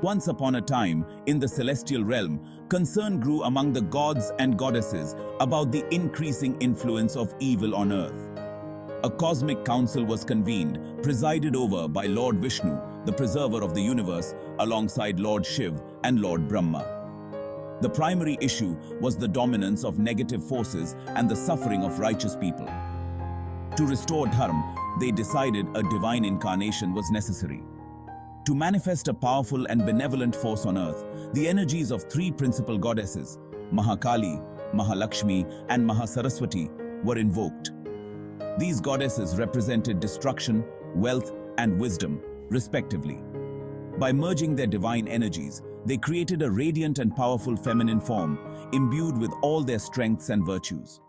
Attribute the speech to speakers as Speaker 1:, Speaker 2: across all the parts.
Speaker 1: Once upon a time, in the celestial realm, concern grew among the gods and goddesses about the increasing influence of evil on earth. A cosmic council was convened, presided over by Lord Vishnu, the preserver of the universe, alongside Lord Shiv and Lord Brahma. The primary issue was the dominance of negative forces and the suffering of righteous people. To restore dharma, they decided a divine incarnation was necessary. To manifest a powerful and benevolent force on earth, the energies of three principal goddesses, Mahakali, Mahalakshmi, and Mahasaraswati, were invoked. These goddesses represented destruction, wealth, and wisdom, respectively. By merging their divine energies, they created a radiant and powerful feminine form, imbued with all their strengths and virtues.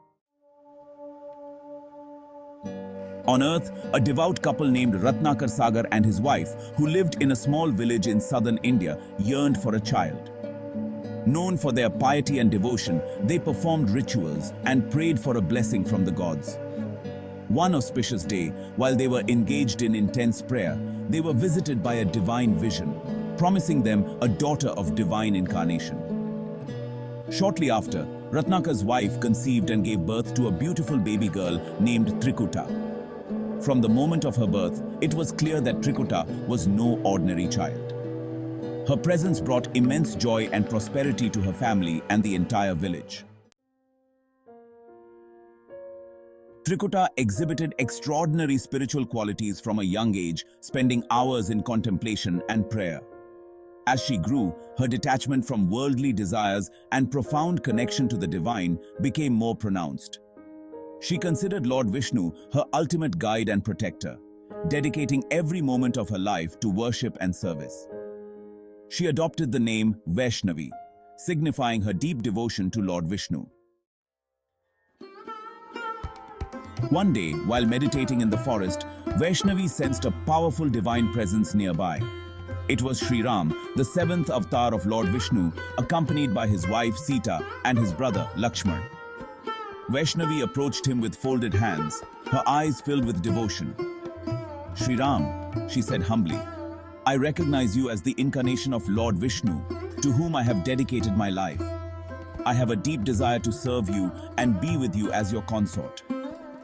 Speaker 1: On earth, a devout couple named Ratnakar Sagar and his wife, who lived in a small village in southern India, yearned for a child. Known for their piety and devotion, they performed rituals and prayed for a blessing from the gods. One auspicious day, while they were engaged in intense prayer, they were visited by a divine vision, promising them a daughter of divine incarnation. Shortly after, Ratnakar's wife conceived and gave birth to a beautiful baby girl named Trikuta. From the moment of her birth, it was clear that Trikuta was no ordinary child. Her presence brought immense joy and prosperity to her family and the entire village. Trikuta exhibited extraordinary spiritual qualities from a young age, spending hours in contemplation and prayer. As she grew, her detachment from worldly desires and profound connection to the divine became more pronounced. She considered Lord Vishnu her ultimate guide and protector, dedicating every moment of her life to worship and service. She adopted the name Vaishnavi, signifying her deep devotion to Lord Vishnu. One day, while meditating in the forest, Vaishnavi sensed a powerful divine presence nearby. It was Shri Ram, the seventh avatar of Lord Vishnu, accompanied by his wife Sita and his brother Lakshman. Vaishnavi approached him with folded hands, her eyes filled with devotion. "Shri Ram," she said humbly, "I recognize you as the incarnation of Lord Vishnu, to whom I have dedicated my life. I have a deep desire to serve you and be with you as your consort."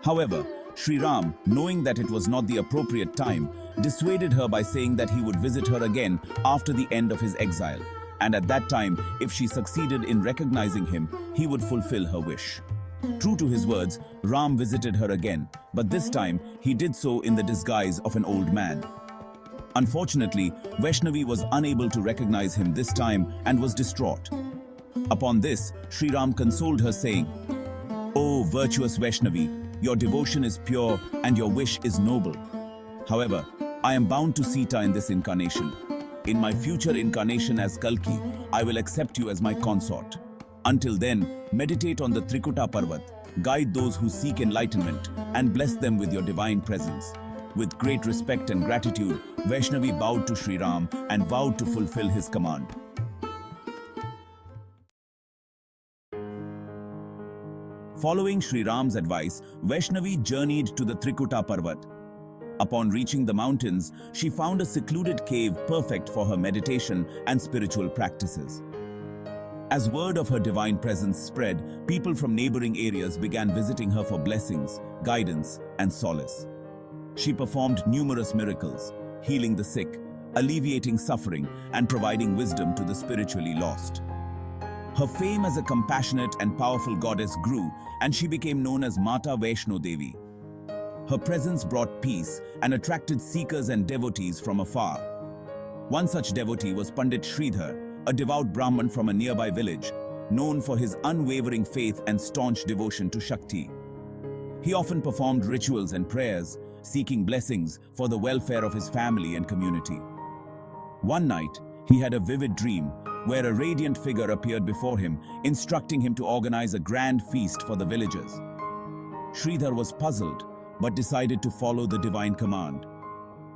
Speaker 1: However, Shri Ram, knowing that it was not the appropriate time, dissuaded her by saying that he would visit her again after the end of his exile, and at that time, if she succeeded in recognizing him, he would fulfill her wish. True to his words, Ram visited her again, but this time he did so in the disguise of an old man. Unfortunately, Vaishnavi was unable to recognize him this time and was distraught. Upon this, Shri Ram consoled her, saying, "O virtuous Vaishnavi, your devotion is pure and your wish is noble. However, I am bound to Sita in this incarnation. In my future incarnation as Kalki, I will accept you as my consort. Until then, meditate on the Trikuta Parvat, guide those who seek enlightenment, and bless them with your divine presence." With great respect and gratitude, Vaishnavi bowed to Shri Ram and vowed to fulfill his command. Following Shri Ram's advice, Vaishnavi journeyed to the Trikuta Parvat. Upon reaching the mountains, she found a secluded cave perfect for her meditation and spiritual practices. As word of her divine presence spread, people from neighboring areas began visiting her for blessings, guidance, and solace. She performed numerous miracles, healing the sick, alleviating suffering, and providing wisdom to the spiritually lost. Her fame as a compassionate and powerful goddess grew, and she became known as Mata Vaishno Devi. Her presence brought peace and attracted seekers and devotees from afar. One such devotee was Pandit Sridhar, a devout Brahmin from a nearby village, known for his unwavering faith and staunch devotion to Shakti. He often performed rituals and prayers, seeking blessings for the welfare of his family and community. One night, he had a vivid dream where a radiant figure appeared before him, instructing him to organize a grand feast for the villagers. Sridhar was puzzled, but decided to follow the divine command.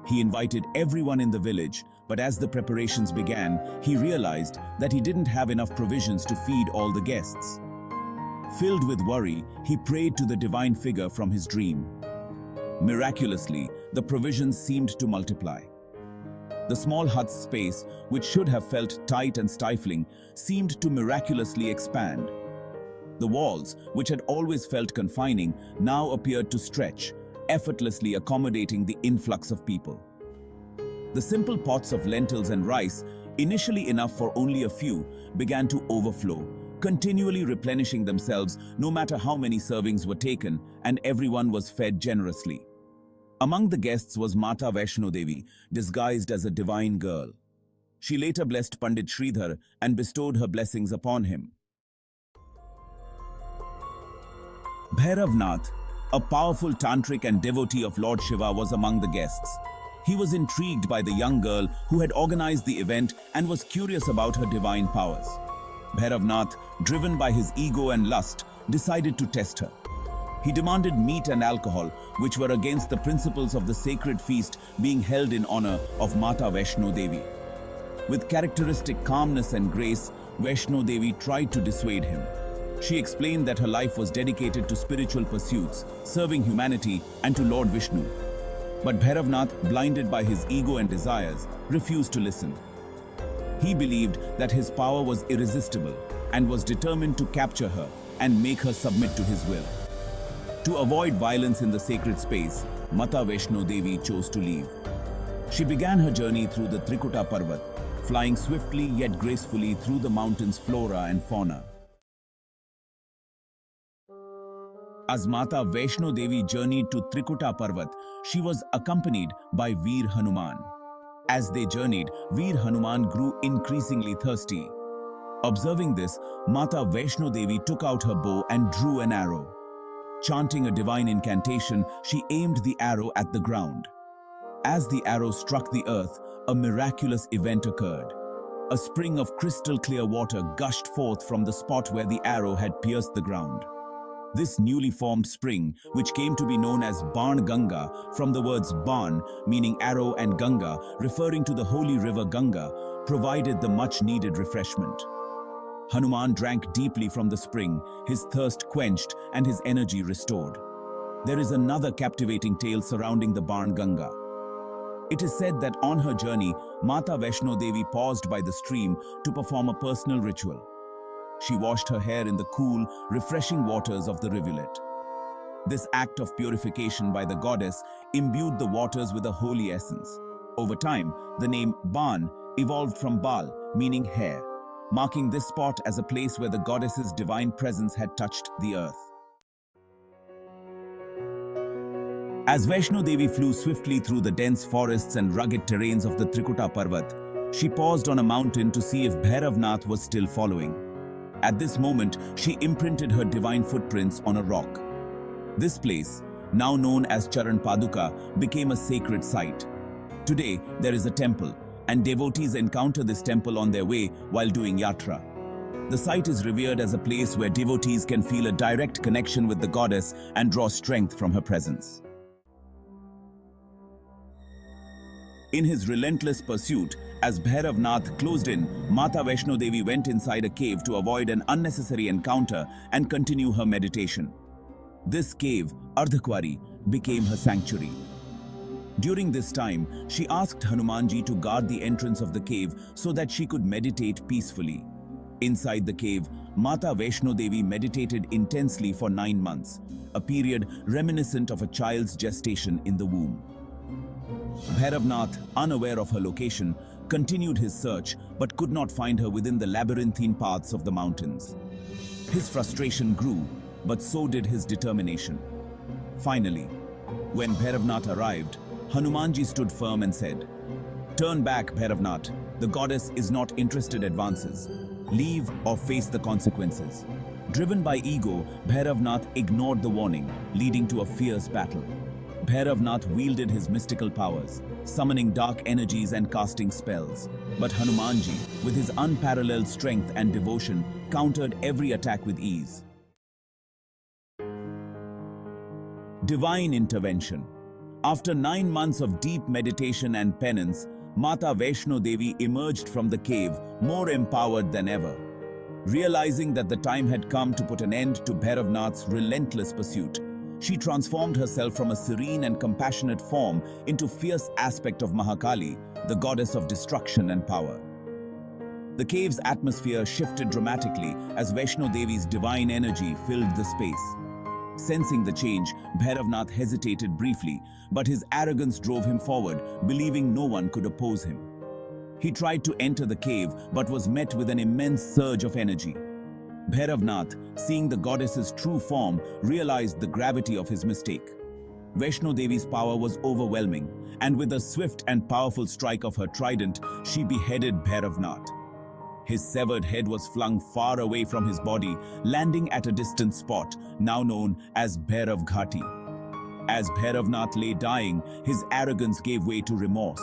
Speaker 1: He invited everyone in the village, but as the preparations began, he realized that he didn't have enough provisions to feed all the guests. Filled with worry, he prayed to the divine figure from his dream. Miraculously, the provisions seemed to multiply. the small hut's space, which should have felt tight and stifling, seemed to miraculously expand. The walls, which had always felt confining, now appeared to stretch, effortlessly accommodating the influx of people. The simple pots of lentils and rice, initially enough for only a few, began to overflow, continually replenishing themselves no matter how many servings were taken, and everyone was fed generously. Among the guests was Mata Vaishno Devi, disguised as a divine girl. She later blessed Pandit Sridhar and bestowed her blessings upon him. Bhairavnath, a powerful tantric and devotee of Lord Shiva, was among the guests. He was intrigued by the young girl who had organized the event and was curious about her divine powers. Bhairavnath, driven by his ego and lust, decided to test her. He demanded meat and alcohol, which were against the principles of the sacred feast being held in honor of Mata Vaishno Devi. With characteristic calmness and grace, Vaishno Devi tried to dissuade him. She explained that her life was dedicated to spiritual pursuits, serving humanity, and to Lord Vishnu. But Bhairavnath, blinded by his ego and desires, refused to listen. He believed that his power was irresistible and was determined to capture her and make her submit to his will. To avoid violence in the sacred space, Mata Vaishno Devi chose to leave. She began her journey through the Trikuta Parvat, flying swiftly yet gracefully through the mountain's flora and fauna. As Mata Vaishno Devi journeyed to Trikuta Parvat, she was accompanied by Veer Hanuman. As they journeyed, Veer Hanuman grew increasingly thirsty. Observing this, Mata Vaishno Devi took out her bow and drew an arrow. Chanting a divine incantation, she aimed the arrow at the ground. As the arrow struck the earth, a miraculous event occurred. A spring of crystal clear water gushed forth from the spot where the arrow had pierced the ground. This newly formed spring, which came to be known as Ban Ganga, from the words Ban, meaning arrow, and Ganga, referring to the holy river Ganga, provided the much-needed refreshment. Hanuman drank deeply from the spring, his thirst quenched and his energy restored. There is another captivating tale surrounding the Ban Ganga. It is said that on her journey, Mata Vaishno Devi paused by the stream to perform a personal ritual. She washed her hair in the cool, refreshing waters of the rivulet. This act of purification by the goddess imbued the waters with a holy essence. Over time, the name Ban evolved from Bal, meaning hair, marking this spot as a place where the goddess's divine presence had touched the earth. As Vaishno Devi flew swiftly through the dense forests and rugged terrains of the Trikuta Parvat, she paused on a mountain to see if Bhairavnath was still following. At this moment, she imprinted her divine footprints on a rock. This place, now known as Charan Paduka, became a sacred site. Today, there is a temple, and devotees encounter this temple on their way while doing yatra. The site is revered as a place where devotees can feel a direct connection with the goddess and draw strength from her presence. In his relentless pursuit, as Bhairavnath closed in, Mata Vaishno Devi went inside a cave to avoid an unnecessary encounter and continue her meditation. This cave, Ardhakwari, became her sanctuary. During this time, she asked Hanuman Ji to guard the entrance of the cave so that she could meditate peacefully. Inside the cave, Mata Vaishno Devi meditated intensely for 9 months, a period reminiscent of a child's gestation in the womb. Bhairavnath, unaware of her location, continued his search but could not find her within the labyrinthine paths of the mountains. His frustration grew, but so did his determination. Finally, when Bhairavnath arrived, Hanumanji stood firm and said, "Turn back, Bhairavnath. The goddess is not interested in advances. Leave or face the consequences." Driven by ego, Bhairavnath ignored the warning, leading to a fierce battle. Bhairavnath wielded his mystical powers, summoning dark energies and casting spells. But Hanumanji, with his unparalleled strength and devotion, countered every attack with ease. Divine intervention. After 9 months of deep meditation and penance, Mata Vaishno Devi emerged from the cave more empowered than ever. Realizing that the time had come to put an end to Bhairavnath's relentless pursuit, She transformed herself from a serene and compassionate form into fierce aspect of Mahakali, the goddess of destruction and power. The cave's atmosphere shifted dramatically as Vaishno Devi's divine energy filled the space. Sensing the change, Bhairavnath hesitated briefly, but his arrogance drove him forward, believing no one could oppose him. He tried to enter the cave but was met with an immense surge of energy. Bhairavnath, seeing the goddess's true form, realized the gravity of his mistake. Vaishno Devi's power was overwhelming, and with a swift and powerful strike of her trident, she beheaded Bhairavnath. His severed head was flung far away from his body, landing at a distant spot, now known as Bhairav Ghati. As Bhairavnath lay dying, his arrogance gave way to remorse.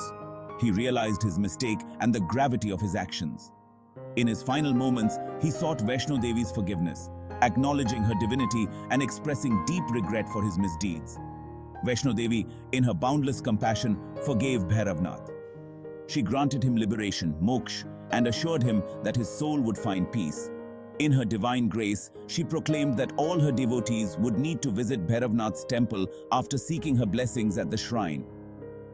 Speaker 1: He realized his mistake and the gravity of his actions. In his final moments, he sought Vaishno Devi's forgiveness, acknowledging her divinity and expressing deep regret for his misdeeds. Vaishno Devi, in her boundless compassion, forgave Bhairavnath. She granted him liberation, moksha, and assured him that his soul would find peace. In her divine grace, she proclaimed that all her devotees would need to visit Bhairavnath's temple after seeking her blessings at the shrine.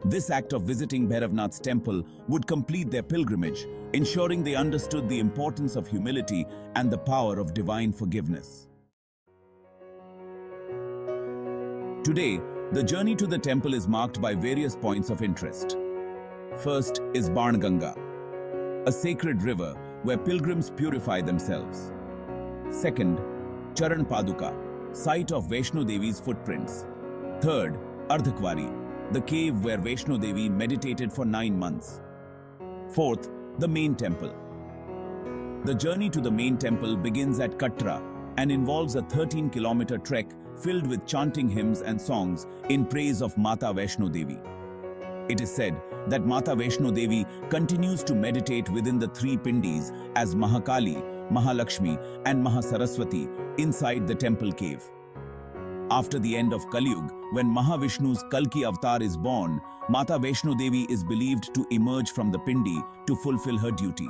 Speaker 1: This act of visiting Bhairavnath's temple would complete their pilgrimage, ensuring they understood the importance of humility and the power of divine forgiveness. Today, the journey to the temple is marked by various points of interest. First is Ganga, a sacred river where pilgrims purify themselves. Second, Charan Paduka, site of Vaishno Devi's footprints. Third, Ardhakwari, the cave where Vaishno Devi meditated for 9 months. Fourth, the main temple. The journey to the main temple begins at Katha and involves a 13-kilometer trek filled with chanting hymns and songs in praise of Mata Vaishno Devi. It is said that Mata Vaishno Devi continues to meditate within the 3 pindis as Mahakali, Mahalakshmi and Mahasaraswati inside the temple cave. After the end of Kali Yuga, when Mahavishnu's Kalki avatar is born, Mata Vaishno Devi is believed to emerge from the pindi to fulfill her duty.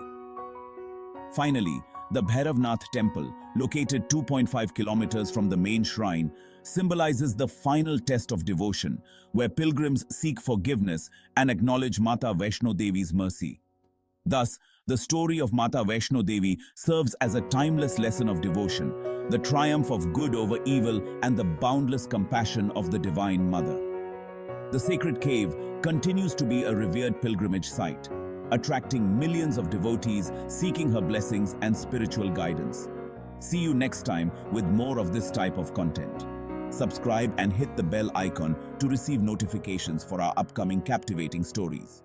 Speaker 1: Finally, the Bhairavnath temple, located 2.5 kilometers from the main shrine, symbolizes the final test of devotion, where pilgrims seek forgiveness and acknowledge Mata Vaishno Devi's mercy. Thus, the story of Mata Vaishno Devi serves as a timeless lesson of devotion, the triumph of good over evil and the boundless compassion of the Divine Mother. The sacred cave continues to be a revered pilgrimage site, attracting millions of devotees seeking her blessings and spiritual guidance. See you next time with more of this type of content. Subscribe and hit the bell icon to receive notifications for our upcoming captivating stories.